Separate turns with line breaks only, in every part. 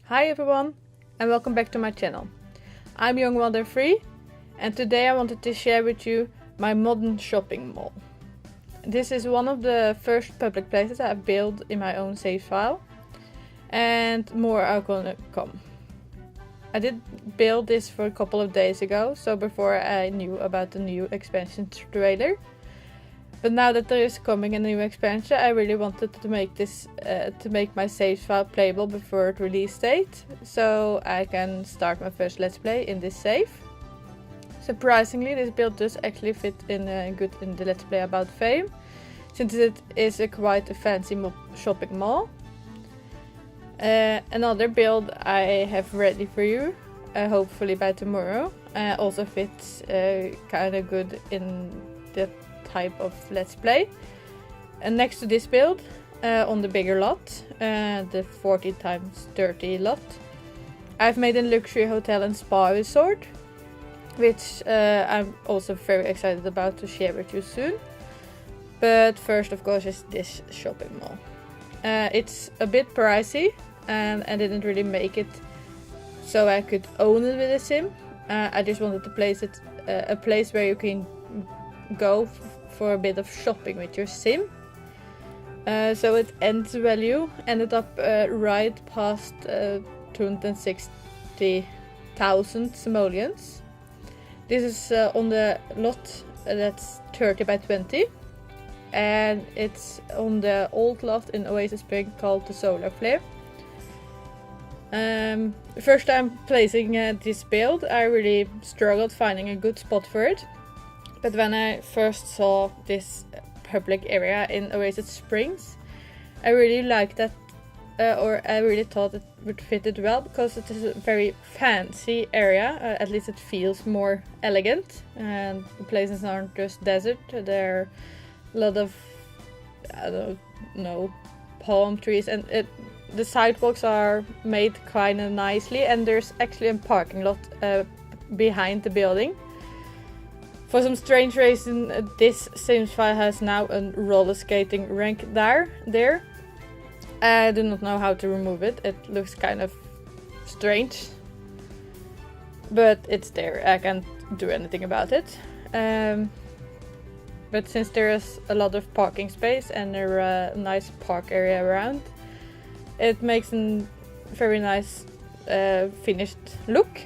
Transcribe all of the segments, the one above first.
Hi everyone, and welcome back to my channel. I'm JongWildAndFree, and today I wanted to share with you my modern shopping mall. This is one of the first public places I've built in my own save file, and more are gonna come. I did build this for a couple of days ago, so before I knew about the new expansion trailer. But now that there is coming a new expansion, I really wanted to make this to make my save file playable before its release date, so I can start my first let's play in this save. Surprisingly, this build does actually fit in good in the let's play about Fame, since it is quite a fancy shopping mall. Another build I have ready for you, hopefully by tomorrow, also fits kind of good in the type of let's play. And next to this build, on the bigger lot, the 40x30 lot, I've made a luxury hotel and spa resort, which I'm also very excited about to share with you soon. But first, of course, is this shopping mall. It's a bit pricey, and I didn't really make it so I could own it with a sim. I just wanted to place it a place where you can go for a bit of shopping with your sim. So its end value ended up right past 260,000 simoleons. This is on the lot that's 30x20, and it's on the old lot in Oasis Spring called the Solar Flare. First time placing this build, I really struggled finding a good spot for it. But when I first saw this public area in Oasis Springs, I really liked that, or I really thought it would fit it well, because it is a very fancy area. At least it feels more elegant, and the places aren't just desert. There are a lot of, I don't know, palm trees, and the sidewalks are made kind of nicely, and there's actually a parking lot behind the building. For some strange reason, this Sims file has now a roller skating rink there. I do not know how to remove it. It looks kind of strange, but it's there. I can't do anything about it. But since there is a lot of parking space and there a nice park area around, it makes a very nice finished look.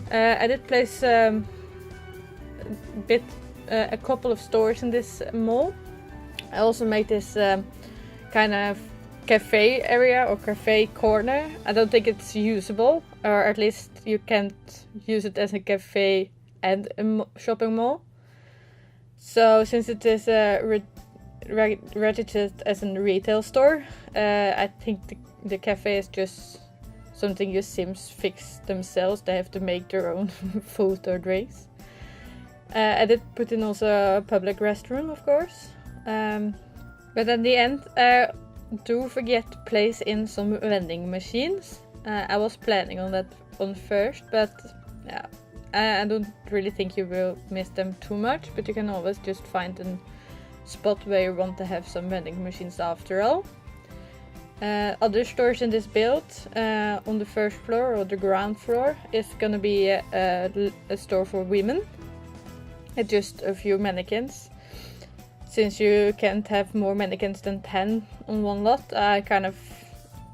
I did place a couple of stores in this mall. I also made this kind of cafe area or cafe corner. I don't think it's usable, or at least you can't use it as a cafe and a shopping mall. So since it is registered as a retail store, I think the cafe is just something your Sims fix themselves. They have to make their own food or drinks. I did put in also a public restroom, of course. But at the end, I do forget to place in some vending machines. I was planning on that one first, but yeah, I don't really think you will miss them too much. But you can always just find a spot where you want to have some vending machines after all. Other stores in this build, on the first floor or the ground floor, is gonna be a store for women. It's just a few mannequins. Since you can't have more mannequins than 10 on one lot, I kind of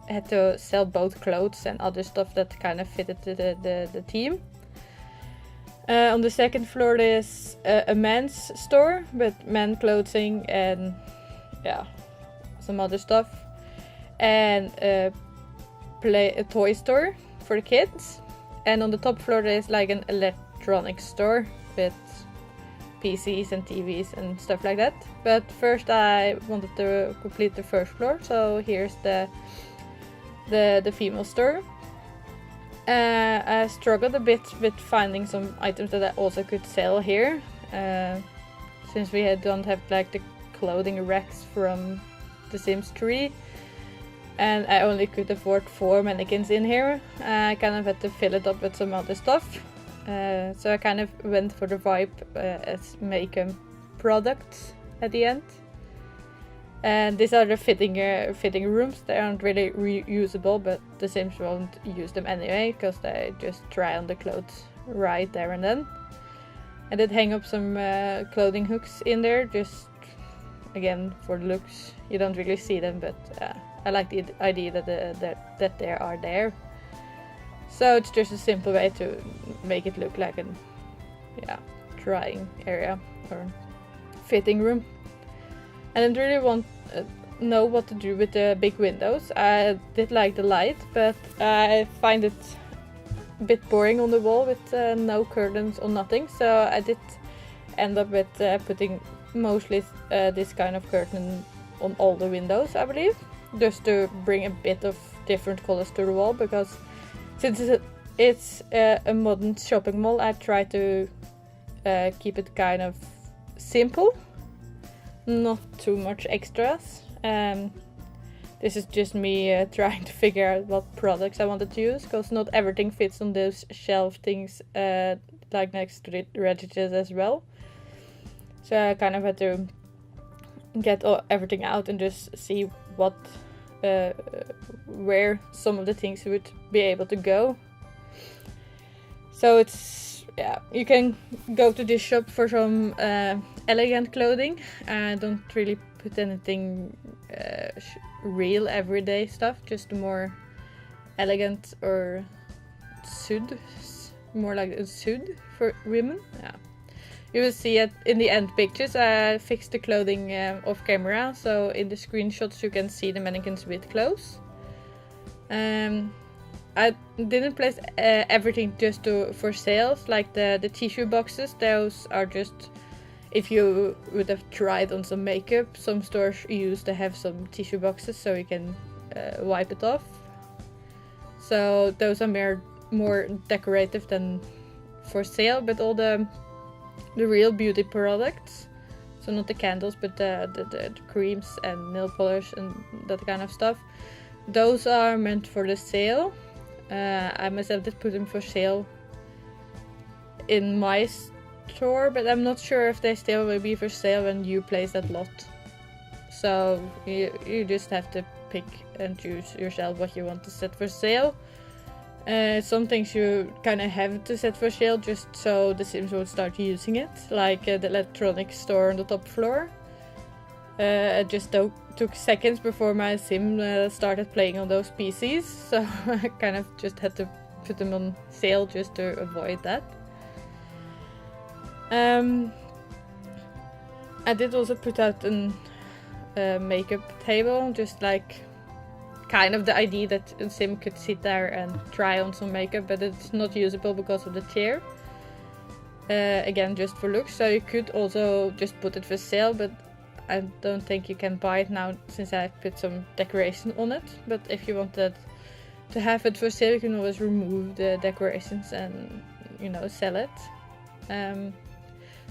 had to sell both clothes and other stuff that kind of fitted the theme. On the second floor there's a men's store with men clothing and yeah, some other stuff. And a toy store for the kids. And on the top floor there's like an electronics store with PCs and TVs and stuff like that. But first I wanted to complete the first floor, so here's the female store. I struggled a bit with finding some items that I also could sell here, since we don't have like the clothing racks from The Sims 3, and I only could afford 4 mannequins in here. I kind of had to fill it up with some other stuff. So I kind of went for the vibe as makeup products at the end. And these are the fitting rooms. They aren't really reusable, but the Sims won't use them anyway because they just try on the clothes right there and then. I did hang up some clothing hooks in there, just again for the looks. You don't really see them, but I like the idea that they are there. So it's just a simple way to make it look like an drying area or fitting room. I didn't really know what to do with the big windows. I did like the light, but I find it a bit boring on the wall with no curtains or nothing. So I did end up with putting mostly this kind of curtain on all the windows, I believe, just to bring a bit of different colors to the wall, because since it's a modern shopping mall, I try to keep it kind of simple, not too much extras. This is just me trying to figure out what products I wanted to use, because not everything fits on those shelf things like next to the registers as well. So I kind of had to get everything out and just see what where some of the things would be able to go. So it's, you can go to this shop for some elegant clothing. I don't really put anything real everyday stuff, just more elegant or more like a suit for women. Yeah. You will see it in the end pictures. I fixed the clothing off camera, so in the screenshots you can see the mannequins with clothes. I didn't place everything just for sales, like the tissue boxes. Those are just if you would have tried on some makeup. Some stores used to have some tissue boxes so you can wipe it off. So those are more decorative than for sale, but all the real beauty products, so not the candles but the creams and nail polish and that kind of stuff, those are meant for the sale. I myself did put them for sale in my store, but I'm not sure if they still will be for sale when you place that lot. So you just have to pick and choose yourself what you want to set for sale. Some things you kind of have to set for sale just so the Sims will start using it, like the electronics store on the top floor. It just took seconds before my Sim started playing on those PCs, so I kind of just had to put them on sale just to avoid that. I did also put out a makeup table, just like kind of the idea that a Sim could sit there and try on some makeup, but it's not usable because of the chair. Again, just for looks, so you could also just put it for sale, but I don't think you can buy it now since I put some decoration on it. But if you wanted to have it for sale, you can always remove the decorations and, sell it.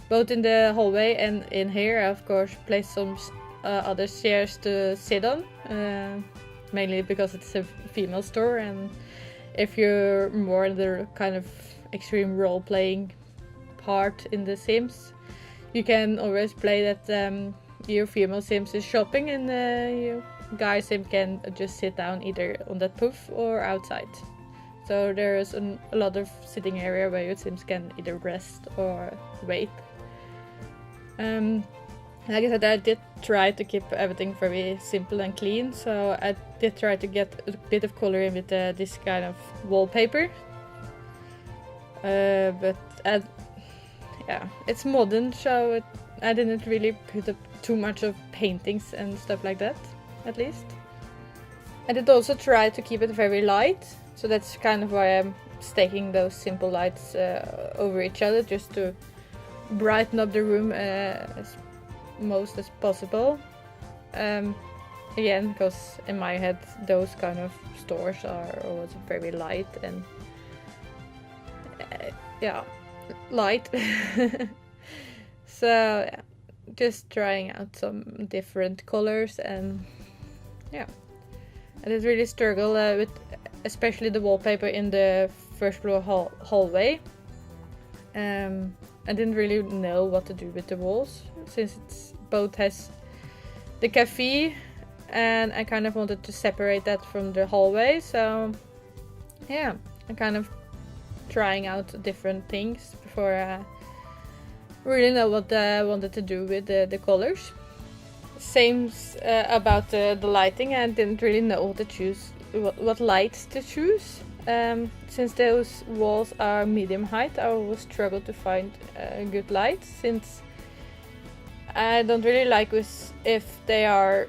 Both in the hallway and in here, I of course placed some other chairs to sit on. Mainly because it's a female store, and if you're more in the kind of extreme role-playing part in the Sims, you can always play that your female Sims is shopping and your guy Sim can just sit down either on that poof or outside. So there is a lot of sitting area where your Sims can either rest or wait. Like I said, I did try to keep everything very simple and clean, so I did try to get a bit of color in with this kind of wallpaper. But it's modern, so I didn't really put up too much of paintings and stuff like that, at least. I did also try to keep it very light, so that's kind of why I'm staking those simple lights over each other, just to brighten up the room as most as possible. Again, because in my head those kind of stores are always very light and light. So just trying out some different colors, and I did really struggle with especially the wallpaper in the first floor hallway. I didn't really know what to do with the walls, since it's both has the cafe, and I kind of wanted to separate that from the hallway. So yeah, I'm kind of trying out different things before I really know what I wanted to do with the colors. Same about the lighting. I didn't really know what to choose, what lights to choose. Since those walls are medium height, I always struggle to find good lights, since I don't really like if they are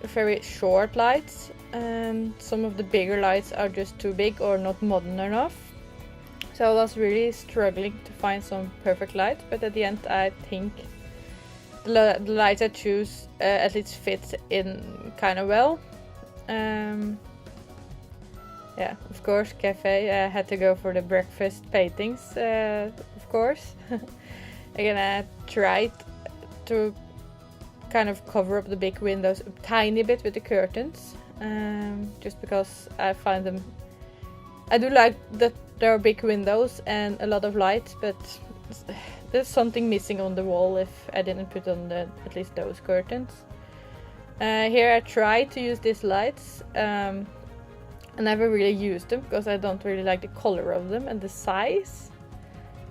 very short lights, and some of the bigger lights are just too big or not modern enough. So I was really struggling to find some perfect light, but at the end I think the light I choose at least fits in kind of well. Yeah, of course, cafe. I had to go for the breakfast paintings, of course. Again, I tried to kind of cover up the big windows a tiny bit with the curtains, just because I find them. I do like that there are big windows and a lot of light, but there's something missing on the wall if I didn't put on at least those curtains. Here I tried to use these lights. I never really used them because I don't really like the color of them and the size.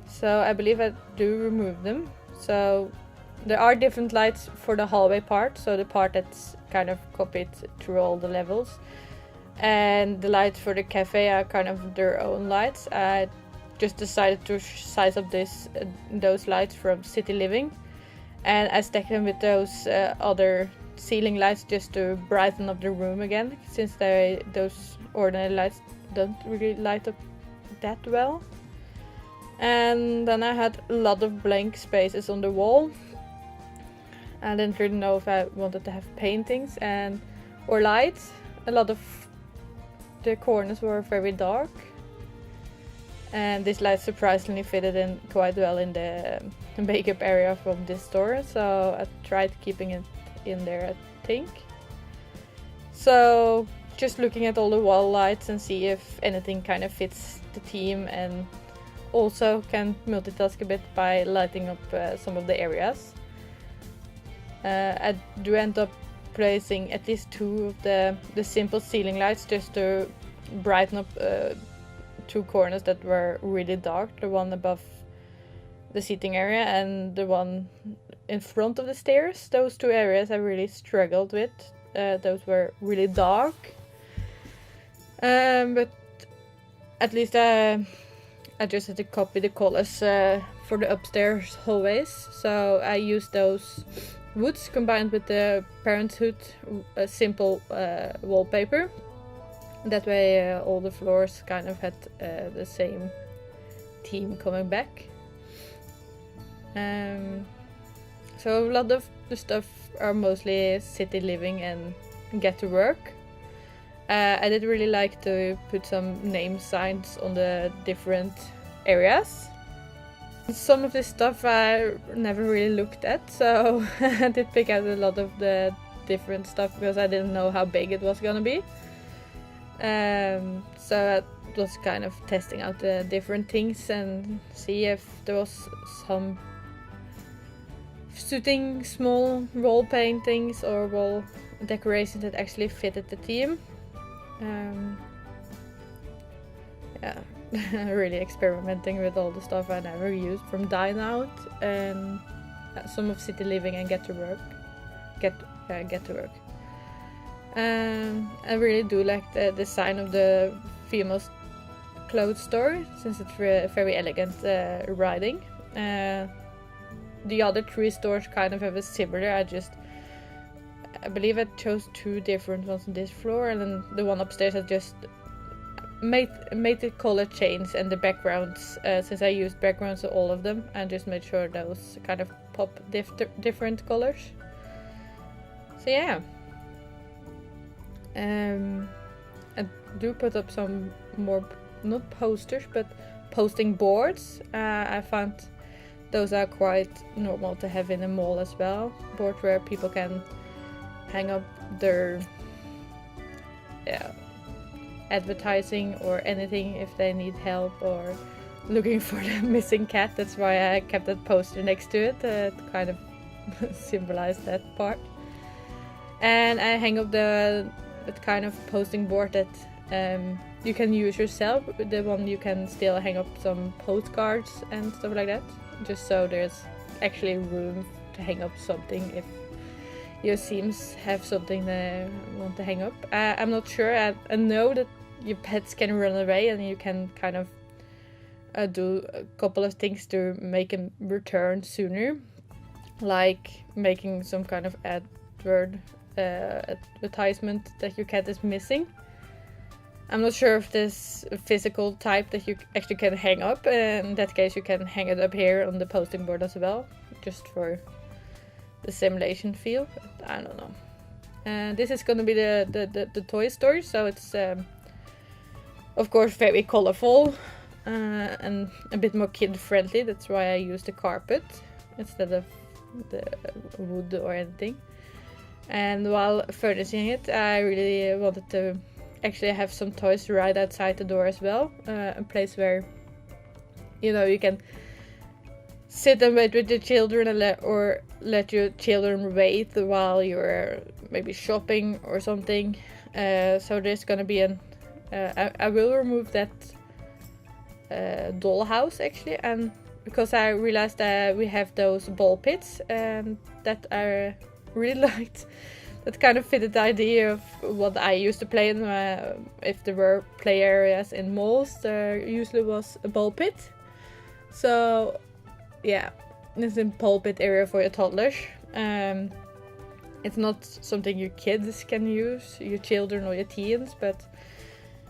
So I believe I do remove them. So there are different lights for the hallway part, so the part that's kind of copied through all the levels. And the lights for the cafe are kind of their own lights. I just decided to size up those lights from City Living, and I stacked them with those other ceiling lights just to brighten up the room again, since those ordinary lights don't really light up that well. And then I had a lot of blank spaces on the wall. I didn't really know if I wanted to have paintings or lights. A lot of the corners were very dark, and this light surprisingly fitted in quite well in the makeup area from this store, so I tried keeping it in there, I think. So just looking at all the wall lights and see if anything kind of fits the theme, and also can multitask a bit by lighting up some of the areas. I do end up placing at least two of the simple ceiling lights just to brighten up two corners that were really dark, the one above the seating area and the one in front of the stairs. Those two areas I really struggled with. Those were really dark, but at least I just had to copy the colors for the upstairs hallways, so I used those woods combined with the Parenthood simple wallpaper. That way all the floors kind of had the same theme coming back. So a lot of the stuff are mostly City Living and Get to Work. I did really like to put some name signs on the different areas. Some of this stuff I never really looked at, so I did pick out a lot of the different stuff because I didn't know how big it was gonna be. So I was kind of testing out the different things and see if there was some suiting small wall paintings or wall decorations that actually fitted the theme. Yeah, really experimenting with all the stuff I never used from Dine Out and some of City Living and Get to Work. Get to Work. I really do like the design of the female's clothes store, since it's very elegant writing. The other three stores kind of have a similar. I believe I chose two different ones on this floor, and then the one upstairs I just made the color change and the backgrounds, since I used backgrounds on all of them, and just made sure those kind of pop different colors. So yeah. I do put up some more, not posters, but posting boards. I found those are quite normal to have in a mall as well. Boards where people can hang up their advertising or anything if they need help or looking for the missing cat. That's why I kept that poster next to it to kind of symbolize that part. And I hang up the kind of posting board that you can use yourself, the one you can still hang up some postcards and stuff like that, just so there's actually room to hang up something if your Sims have something they want to hang up. I'm not sure. I know that your pets can run away and you can kind of do a couple of things to make them return sooner, like making some kind of advertisement that your cat is missing. I'm not sure if there's a physical type that you actually can hang up. In that case, you can hang it up here on the posting board as well, just for the simulation feel. But I don't know. This is going to be the toy store, so it's of course very colorful and a bit more kid friendly. That's why I use the carpet instead of the wood or anything. And while furnishing it, I really wanted to actually have some toys right outside the door as well. A place where, you know, you can sit and wait with your children and let your children wait while you're maybe shopping or something. So there's gonna be I will remove that dollhouse actually, and because I realized that we have those ball pits and that I really liked. That kind of fitted the idea of what I used to play in. If there were play areas in malls, there usually was a ball pit. So yeah, it's a ball pit area for your toddlers. It's not something your kids can use, your children or your teens, but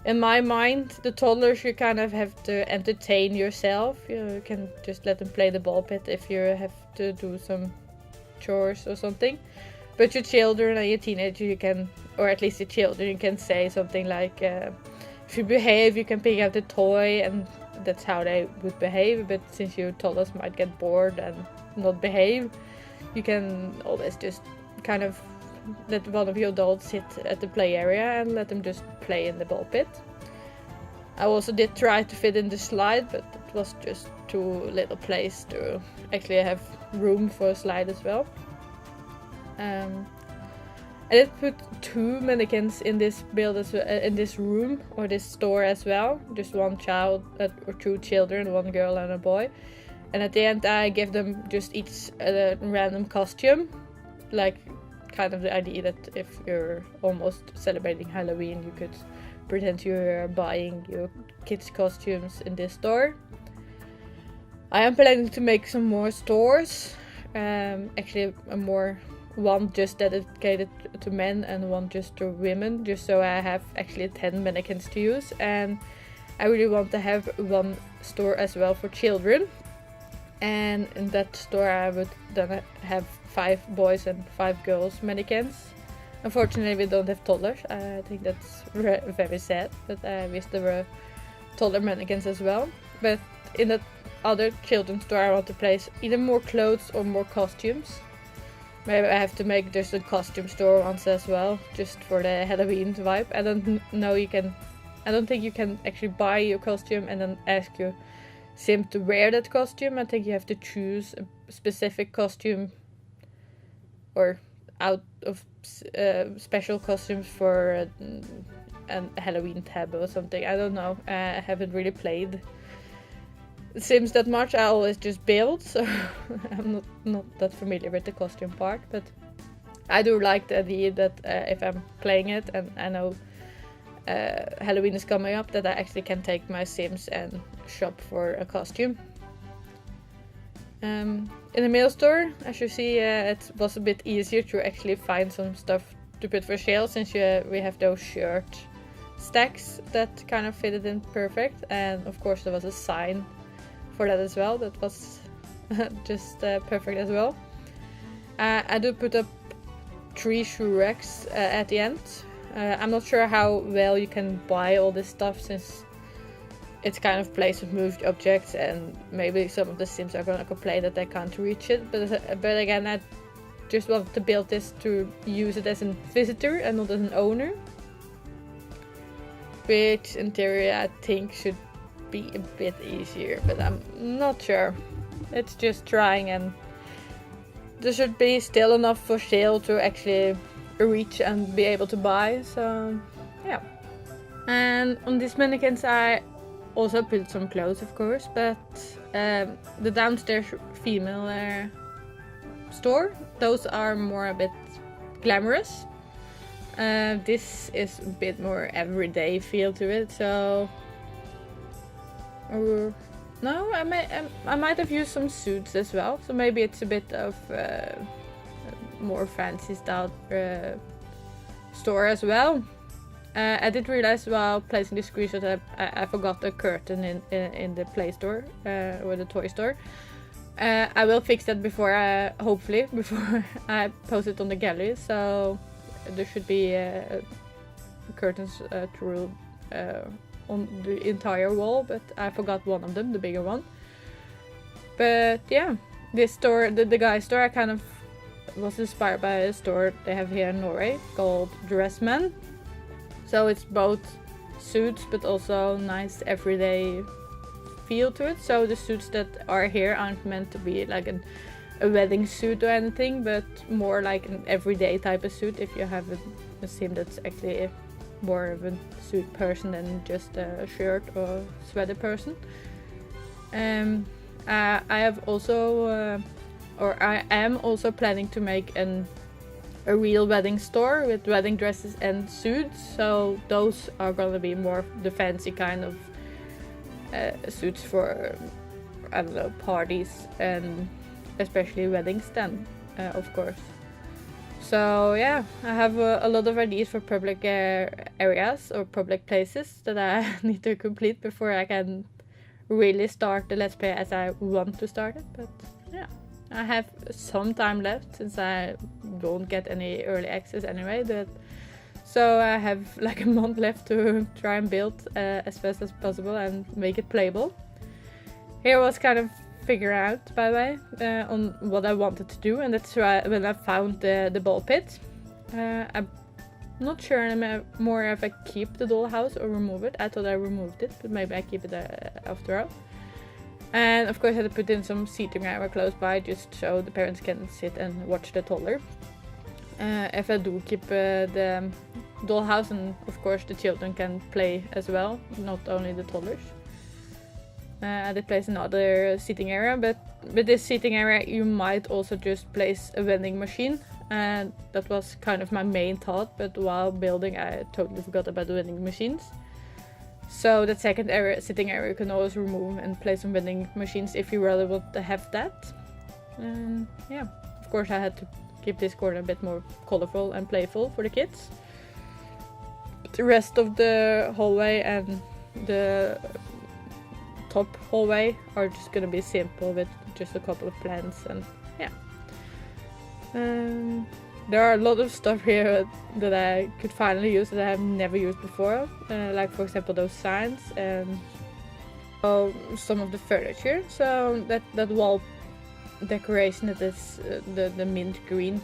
in my mind, the toddlers, you kind of have to entertain yourself. You can just let them play the ball pit if you have to do some chores or something. But your children and your teenagers, you can, or at least your children, you can say something like, if you behave, you can pick up the toy, and that's how they would behave. But since your toddlers might get bored and not behave, you can always just kind of let one of your adults sit at the play area and let them just play in the ball pit. I also did try to fit in the slide, but it was just too little place to actually have room for a slide as well. I did put 2 mannequins in this build in this room or this store as well. Just one child or 2 children, 1 girl and a boy. And at the end I gave them just each a random costume, like kind of the idea that if you're almost celebrating Halloween, you could pretend you're buying your kids' costumes in this store. I am planning to make some more stores. Actually, one just dedicated to men and one just to women, just so I have actually 10 mannequins to use. And I really want to have one store as well for children. And in that store I would then have 5 boys and 5 girls mannequins. Unfortunately, we don't have toddlers. I think that's very sad, but I wish there were toddler mannequins as well. But in that other children's store I want to place either more clothes or more costumes. Maybe I have to make just a costume store once as well, just for the Halloween vibe. I don't think you can actually buy your costume and then ask your sim to wear that costume. I think you have to choose a specific costume or out of special costumes for a Halloween tab or something. I don't know. I haven't really played Sims that much. I always just build, so I'm not that familiar with the costume part, but I do like the idea that if I'm playing it and I know Halloween is coming up, that I actually can take my Sims and shop for a costume. In the mail store, as you see, it was a bit easier to actually find some stuff to put for sale, since we have those shirt stacks that kind of fitted in perfect, and of course there was a sign for that as well. That was just perfect as well. I do put up 3 shoe racks at the end. I'm not sure how well you can buy all this stuff, since it's kind of place with moved objects, and maybe some of the Sims are gonna complain that they can't reach it. But again, I just wanted to build this to use it as a visitor and not as an owner, which in theory I think should be a bit easier, but I'm not sure. It's just trying, and there should be still enough for sale to actually reach and be able to buy. So yeah. And on these mannequins I also put some clothes, of course, but the downstairs female store, those are more a bit glamorous. This is a bit more everyday feel to it, so no, I might have used some suits as well, so maybe it's a bit of more fancy style store as well. I did realize while placing the screenshot that I forgot a curtain in the Play Store or the toy store. I will fix that before hopefully before I post it on the gallery. So there should be curtains through on the entire wall, but I forgot one of them, the bigger one. But yeah, this store, the guy store, I kind of was inspired by a store they have here in Norway called Dressman. So it's both suits but also nice everyday feel to it. So the suits that are here aren't meant to be like a wedding suit or anything, but more like an everyday type of suit if you have a sim that's actually more of a suit person than just a shirt or sweater person. I have also I am also planning to make a real wedding store with wedding dresses and suits, so those are gonna be more the fancy kind of suits for, I don't know, parties and especially weddings then, of course. So yeah, I have a lot of ideas for public areas or public places that I need to complete before I can really start the Let's Play as I want to start it, but yeah. I have some time left since I don't get any early access anyway, so I have like a month left to try and build as fast as possible and make it playable. Here was kind of figure out, by the way, on what I wanted to do, and that's why when I found the ball pit. I'm not sure anymore if I keep the dollhouse or remove it. I thought I removed it, but maybe I keep it after all. And of course I had to put in some seating area close by just so the parents can sit and watch the toddler. If I do keep the dollhouse, and of course the children can play as well, not only the toddlers. I did place another seating area, but with this seating area you might also just place a vending machine. And that was kind of my main thought, but while building I totally forgot about the vending machines. So that second area, sitting area, you can always remove and place some vending machines if you really want to have that. And yeah, of course I had to keep this corner a bit more colorful and playful for the kids. But the rest of the hallway and the top hallway are just gonna be simple with just a couple of plants, and yeah. There are a lot of stuff here that I could finally use that I have never used before, like for example those signs and some of the furniture. So that wall decoration that is the mint green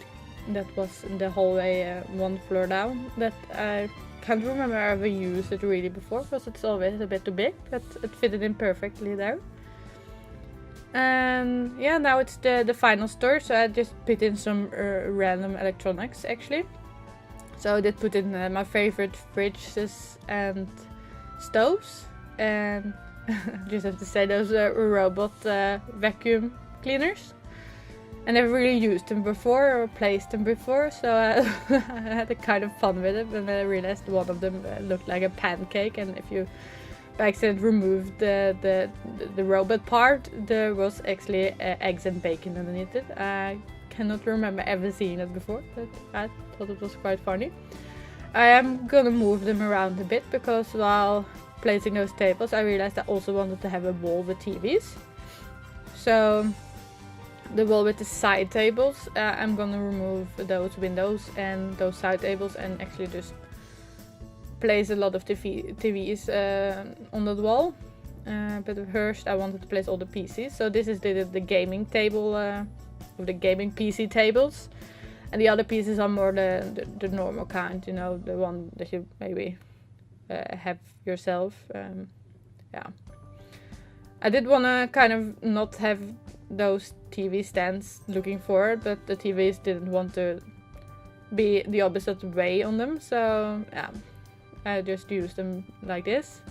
that was in the hallway one floor down, that I can't remember I ever used it really before because it's always a bit too big, but it fitted in perfectly there. And yeah, now it's the final store, so I just put in some random electronics actually. So I did put in my favorite fridges and stoves, and just have to say those robot vacuum cleaners. I never really used them before or placed them before, so I had a kind of fun with it, and I realized one of them looked like a pancake, and if you by accident removed the robot part, there was actually eggs and bacon underneath it. I cannot remember ever seeing it before, but I thought it was quite funny. I am gonna move them around a bit because while placing those tables I realized I also wanted to have a wall with TVs. So the wall with the side tables, I'm gonna remove those windows and those side tables and actually just place a lot of TVs on the wall. But first I wanted to place all the PCs. So this is the gaming table, of the gaming PC tables. And the other pieces are more the normal kind, you know, the one that you maybe have yourself. Yeah. I did want to kind of not have those TV stands looking forward, but the TVs didn't want to be the opposite way on them. So yeah, I just use them like this.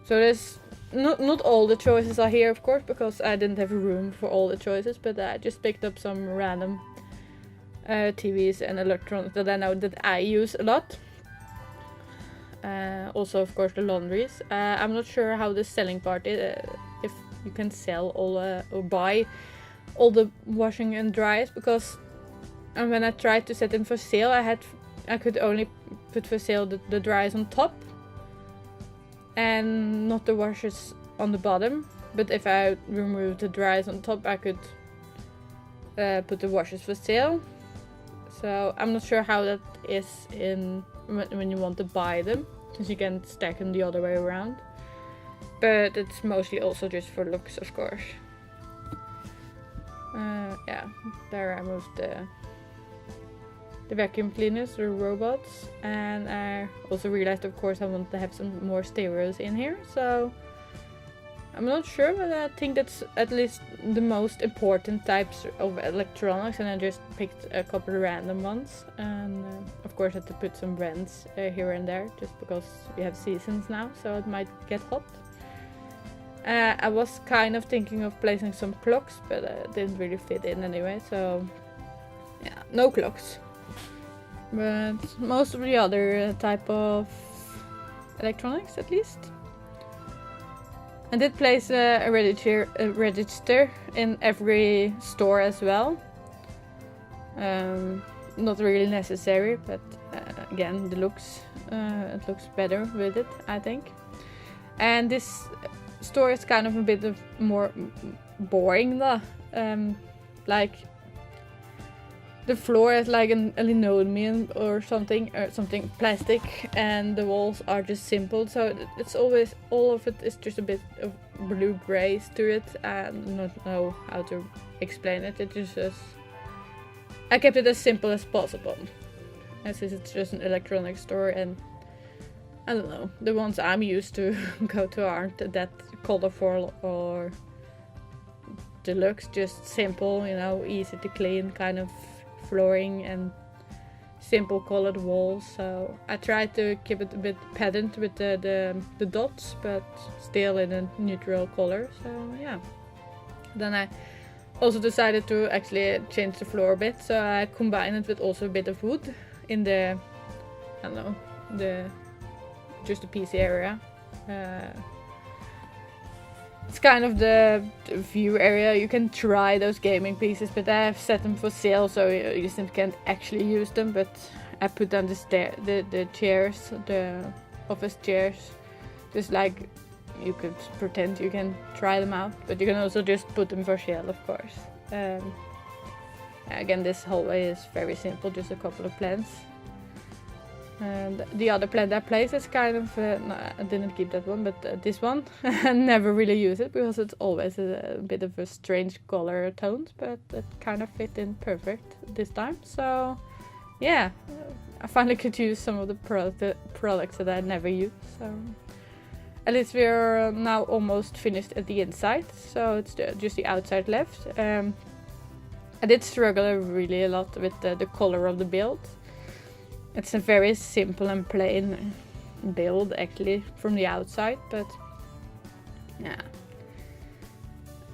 So there's not all the choices are here, of course, because I didn't have room for all the choices, but I just picked up some random TVs and electronics that I know that I use a lot. Also, of course, the laundries. I'm not sure how the selling part is, if you can sell all or buy all the washing and dryers, because when I tried to set them for sale, I could only put for sale the dryers on top and not the washers on the bottom. But if I remove the dryers on top, I could put the washers for sale. So I'm not sure how that is when you want to buy them, since you can stack them the other way around. But it's mostly also just for looks, of course. Yeah, there I moved the vacuum cleaners, the robots, and I also realized, of course, I want to have some more stereos in here. So I'm not sure, but I think that's at least the most important types of electronics, and I just picked a couple of random ones. And of course I had to put some brands here and there, just because we have seasons now, so it might get hot. I was kind of thinking of placing some clocks, but it didn't really fit in anyway, so yeah, no clocks. But most of the other type of electronics, at least. I did place a register in every store as well. Not really necessary, but again, it looks better with it, I think. And this store is kind of a bit of more boring though. Like the floor is like a linoleum or something plastic, and the walls are just simple. So it's always, all of it is just a bit of blue grays to it. I don't know how to explain it. It is just, I kept it as simple as possible, and since it's just an electronics store, and I don't know, the ones I'm used to go to aren't that colorful or deluxe, just simple, you know, easy to clean kind of flooring and simple colored walls. So I tried to keep it a bit patterned with the dots, but still in a neutral color. So yeah. Then I also decided to actually change the floor a bit, so I combined it with also a bit of wood in the, I don't know, just the PC area. It's kind of the view area. You can try those gaming pieces, but I have set them for sale, so you simply can't actually use them. But I put down the chairs, the office chairs, just like you could pretend you can try them out, but you can also just put them for sale, of course. Again, this hallway is very simple, just a couple of plants. And the other plant I placed is kind of, no, I didn't keep that one, but this one, I never really use it because it's always a bit of a strange color tones, but it kind of fit in perfect this time. So yeah, I finally could use some of the products that I never use. So at least we're now almost finished at the inside, so it's just the outside left. I did struggle really a lot with the color of the build. It's a very simple and plain build actually from the outside, but yeah.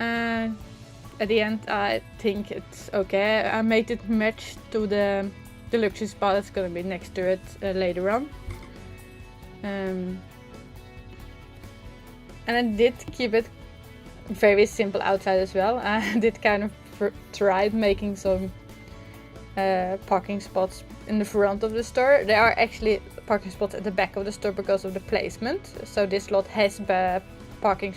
At the end I think it's okay. I made it match to the luxury spot that's gonna be next to it later on. And I did keep it very simple outside as well. I did kind of tried making some parking spots in the front of the store. There are actually parking spots at the back of the store because of the placement. So this lot has parking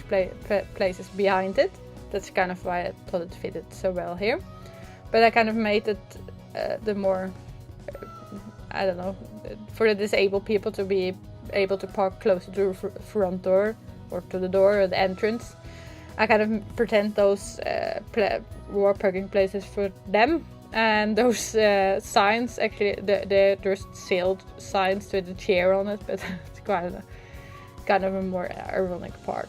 places behind it. That's kind of why I thought it fitted so well here. But I kind of made it the more, I don't know, for the disabled people to be able to park closer to the front door or to the door or the entrance. I kind of pretend those were parking places for them. And those signs, actually, there's sealed signs with a chair on it, but it's kind of a more ironic part.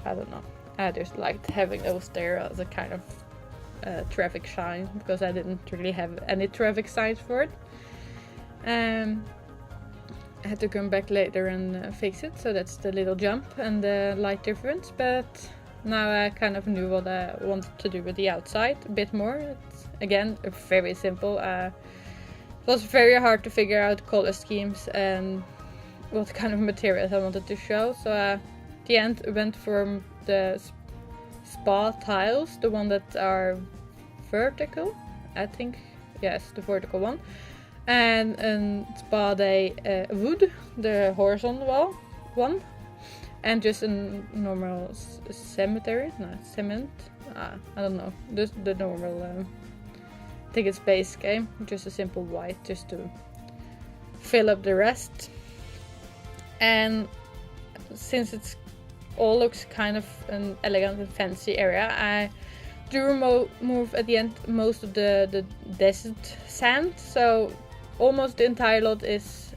I don't know. I just liked having those there as a kind of traffic sign, because I didn't really have any traffic signs for it. I had to come back later and fix it, so that's the little jump and the light difference, but now I kind of knew what I wanted to do with the outside a bit more. It's, again, very simple. It was very hard to figure out color schemes and what kind of materials I wanted to show, so at the end I went for the spa tiles, the one that are vertical, I think, yes, the vertical one, and spa day wood, the horizontal one, and just a normal cement, I don't know, just the normal, I think it's base game, just a simple white, just to fill up the rest. And since it's all looks kind of an elegant and fancy area, I do remove at the end most of the desert sand, so almost the entire lot is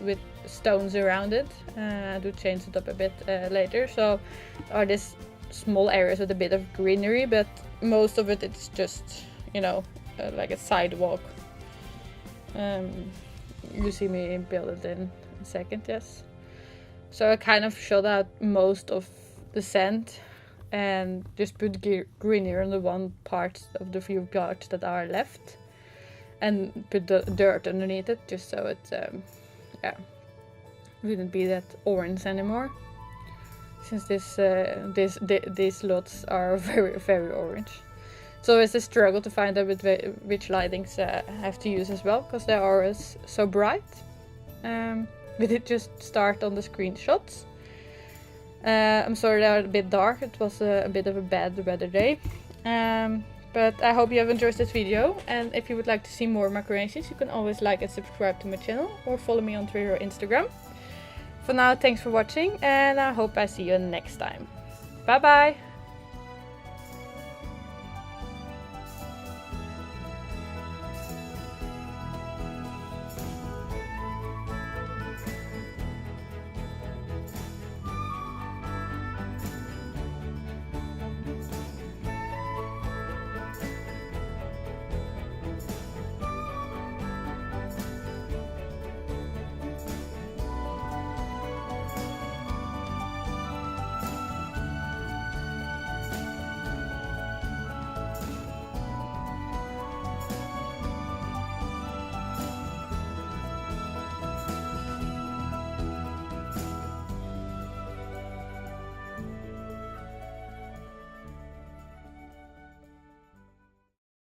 with stones around it. I do change it up a bit later, so are these small areas with a bit of greenery, but most of it it's just, you know, like a sidewalk. You see me build it in a second, yes. So I kind of shot out most of the sand and just put greenery on the one part of the few parts that are left, and put the dirt underneath it, just so it yeah, wouldn't be that orange anymore, since these lots are very orange. So it's a struggle to find out which lightings I have to use as well, because they are always so bright. But it just start on the screenshots. I'm sorry they are a bit dark, it was a bit of a bad weather day. But I hope you have enjoyed this video, and if you would like to see more of my creations, you can always like and subscribe to my channel, or follow me on Twitter or Instagram. For now, thanks for watching, and I hope I see you next time. Bye bye!